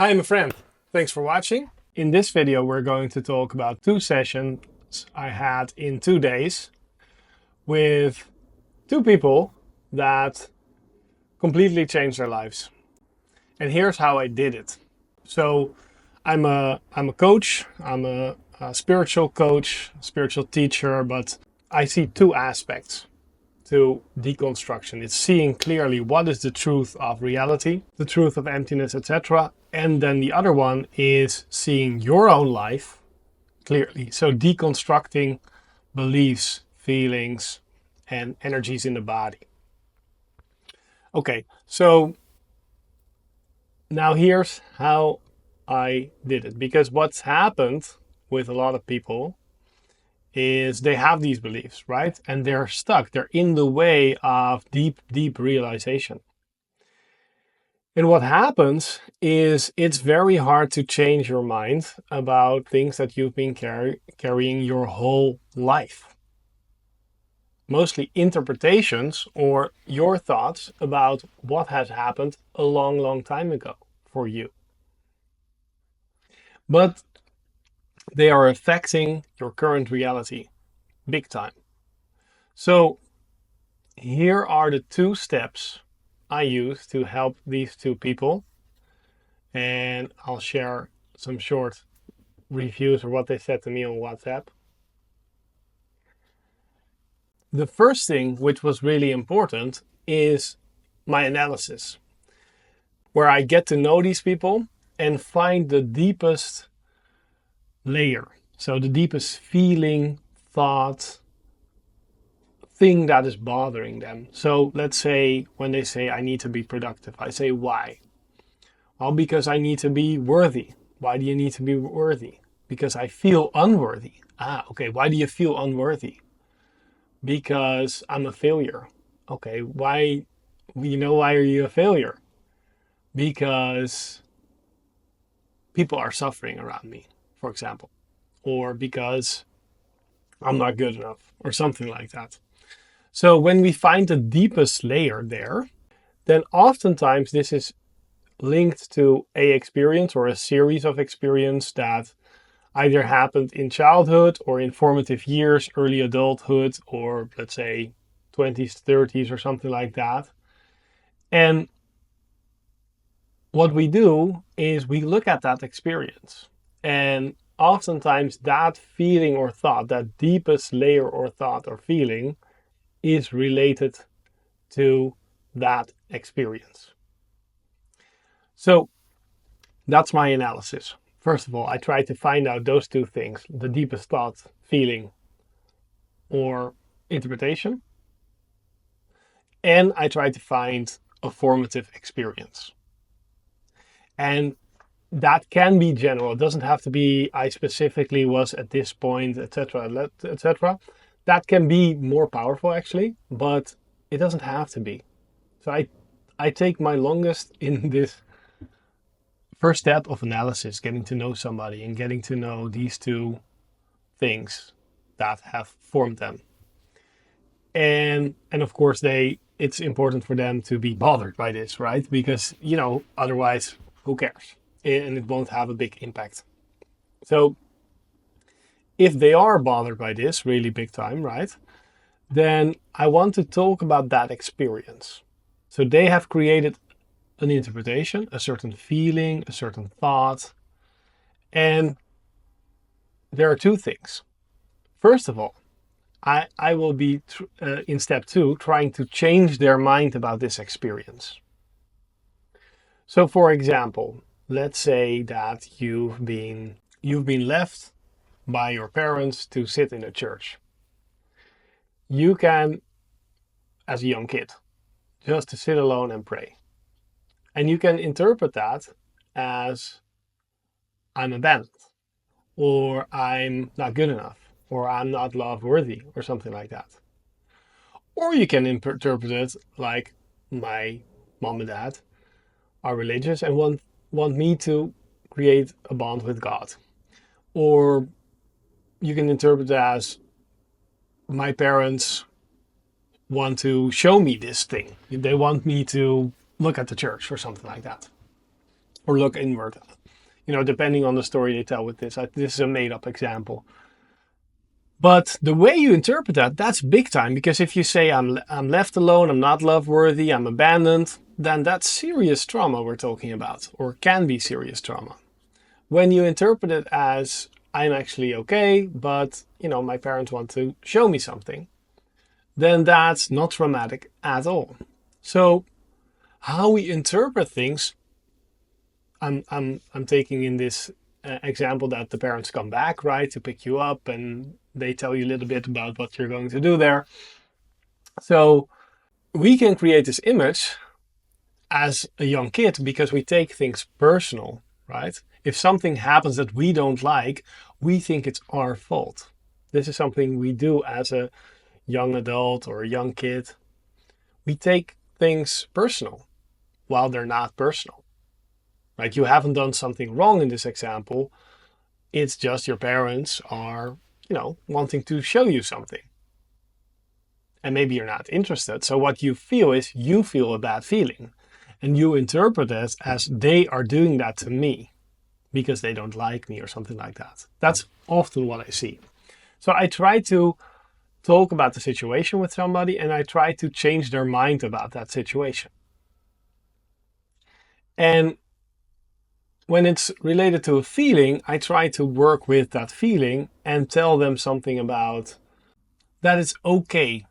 Hi, my friend. Thanks for watching. In this video, we're going to talk about two sessions I had in 2 days with two people that completely changed their lives. And here's how I did it. So I'm a coach. I'm a spiritual coach, spiritual teacher, but I see two aspects to deconstruction. It's seeing clearly what is the truth of reality, the truth of emptiness, etc. And then the other one is seeing your own life clearly. So deconstructing beliefs, feelings, and energies in the body. Okay, so now here's how I did it. Because what's happened with a lot of people is they have these beliefs, right? And they're stuck. They're in the way of deep, deep realization. And what happens is it's very hard to change your mind about things that you've been carrying your whole life. Mostly interpretations or your thoughts about what has happened a long, long time ago for you. But they are affecting your current reality big time. So here are the two steps I use to help these two people. And I'll share some short reviews of what they said to me on WhatsApp. The first thing, which was really important, is my analysis, where I get to know these people and find the deepest layer. So the deepest feeling, thought, thing that is bothering them. So let's say when they say, I need to be productive, I say, why? Well, because I need to be worthy. Why do you need to be worthy? Because I feel unworthy. Okay. Why do you feel unworthy? Because I'm a failure. Okay. Why are you a failure? Because people are suffering around me, for example. Or because I'm not good enough or something like that. So when we find the deepest layer there, then oftentimes this is linked to a experience or a series of experience that either happened in childhood or in formative years, early adulthood, or let's say 20s, 30s, or something like that. And what we do is we look at that experience. And oftentimes that feeling or thought, that deepest layer or thought or feeling, is related to that experience. So that's my analysis. First of all, I try to find out those two things, the deepest thought, feeling, or interpretation. And I try to find a formative experience. And that can be general. It doesn't have to be, I specifically was at this point, etc., etc. That can be more powerful, actually, but it doesn't have to be. So I take my longest in this first step of analysis, getting to know somebody and getting to know these two things that have formed them. And of course it's important for them to be bothered by this, right? Because, otherwise, who cares? And it won't have a big impact. So if they are bothered by this really big time, right? Then I want to talk about that experience. So they have created an interpretation, a certain feeling, a certain thought. And there are two things. First of all, I will be, in step 2, trying to change their mind about this experience. So for example, let's say that you've been left by your parents to sit in a church. You can, as a young kid, just to sit alone and pray. And you can interpret that as I'm abandoned, or I'm not good enough, or I'm not love worthy, or something like that. Or you can interpret it like my mom and dad are religious and want me to create a bond with God. Or you can interpret it as my parents want to show me this thing. They want me to look at the church or something like that. or look inward. Depending on the story they tell with this. This is a made-up example. But the way you interpret that, that's big time. Because if you say, I'm left alone, I'm not love worthy, I'm abandoned, then that's serious trauma we're talking about, or can be serious trauma. When you interpret it as, I'm actually okay, but, my parents want to show me something, then that's not traumatic at all. So how we interpret things, I'm taking in this example that the parents come back, right, to pick you up, and they tell you a little bit about what you're going to do there. So we can create this image as a young kid because we take things personal, right? If something happens that we don't like, we think it's our fault. This is something we do as a young adult or a young kid. We take things personal while they're not personal. Right? You haven't done something wrong in this example. It's just your parents are, wanting to show you something. And maybe you're not interested. So what you feel is you feel a bad feeling. And you interpret it as they are doing that to me because they don't like me or something like that. That's often what I see. So I try to talk about the situation with somebody and I try to change their mind about that situation. And when it's related to a feeling, I try to work with that feeling and tell them something about that it's okay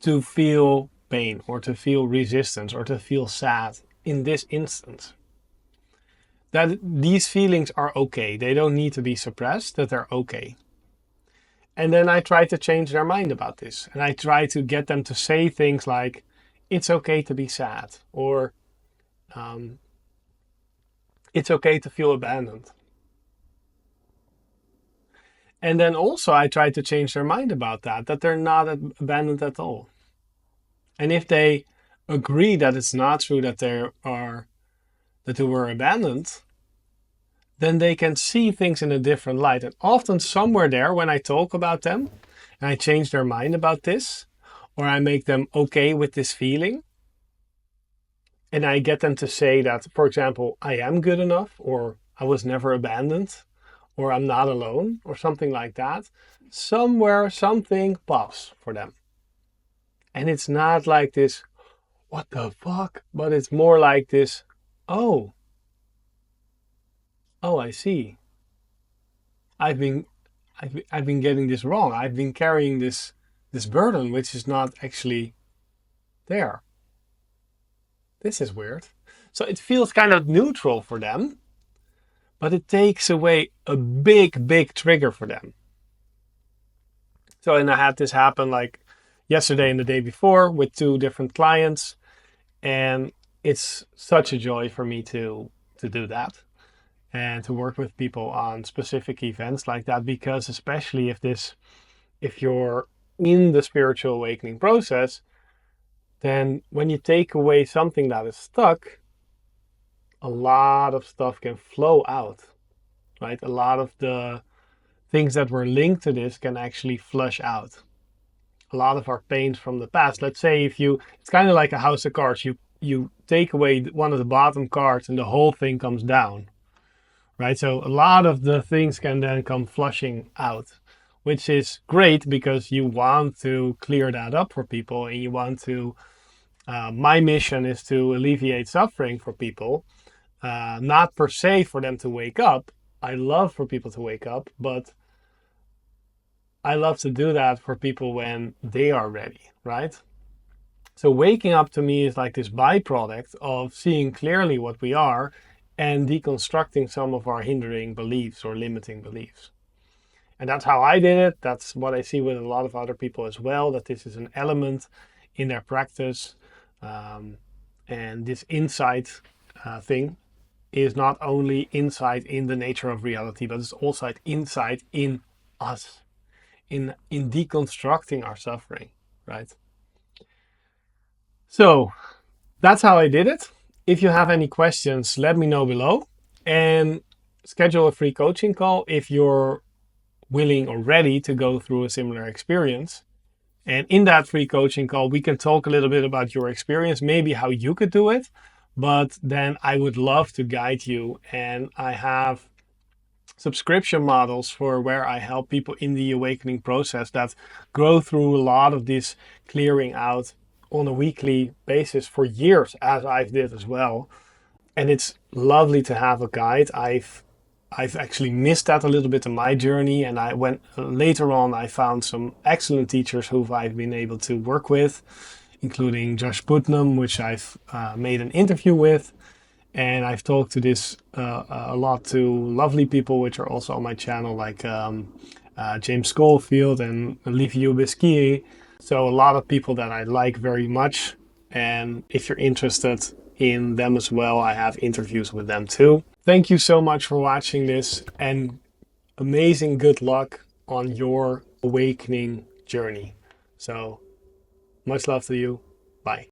to feel pain or to feel resistance or to feel sad in this instance. That these feelings are okay. They don't need to be suppressed, that they're okay. And then I try to change their mind about this. And I try to get them to say things like, it's okay to be sad, or it's okay to feel abandoned. And then also I try to change their mind about that they're not abandoned at all. And if they agree that it's not true that they were abandoned, then they can see things in a different light. And often somewhere there, when I talk about them and I change their mind about this, or I make them okay with this feeling, and I get them to say that, for example, I am good enough, or I was never abandoned, or I'm not alone, or something like that, somewhere something pops for them. And it's not like this, what the fuck? But it's more like this, oh, I see. I've been getting this wrong. I've been carrying this burden, which is not actually there. This is weird. So it feels kind of neutral for them, but it takes away a big, big trigger for them. So, and I had this happen like yesterday and the day before with 2 different clients. And it's such a joy for me to do that and to work with people on specific events like that, because especially if you're in the spiritual awakening process, then when you take away something that is stuck, a lot of stuff can flow out, right? A lot of the things that were linked to this can actually flush out. A lot of our pains from the past. Let's say it's kind of like a house of cards. You take away one of the bottom cards and the whole thing comes down, right? So a lot of the things can then come flushing out, which is great because you want to clear that up for people, and you want to, my mission is to alleviate suffering for people, not per se for them to wake up. I love for people to wake up, but I love to do that for people when they are ready, right? So waking up to me is like this byproduct of seeing clearly what we are and deconstructing some of our hindering beliefs or limiting beliefs. And that's how I did it. That's what I see with a lot of other people as well, that this is an element in their practice. And this insight thing is not only insight in the nature of reality, but it's also insight in us, in deconstructing our suffering, right? So that's how I did it. If you have any questions, let me know below, and schedule a free coaching call if you're willing or ready to go through a similar experience. And in that free coaching call, we can talk a little bit about your experience, maybe how you could do it, but then I would love to guide you. And I have subscription models for where I help people in the awakening process that grow through a lot of this clearing out on a weekly basis for years, as I did as well. And it's lovely to have a guide. I've actually missed that a little bit in my journey, and I went later on. I found some excellent teachers who I've been able to work with, including Josh Putnam, which I've made an interview with, and I've talked to this a lot to lovely people which are also on my channel, like James Schofield and Livio Biscii. So a lot of people that I like very much, and if you're interested in them as well, I have interviews with them too. Thank you so much for watching this, and amazing good luck on your awakening journey. So much love to you. Bye.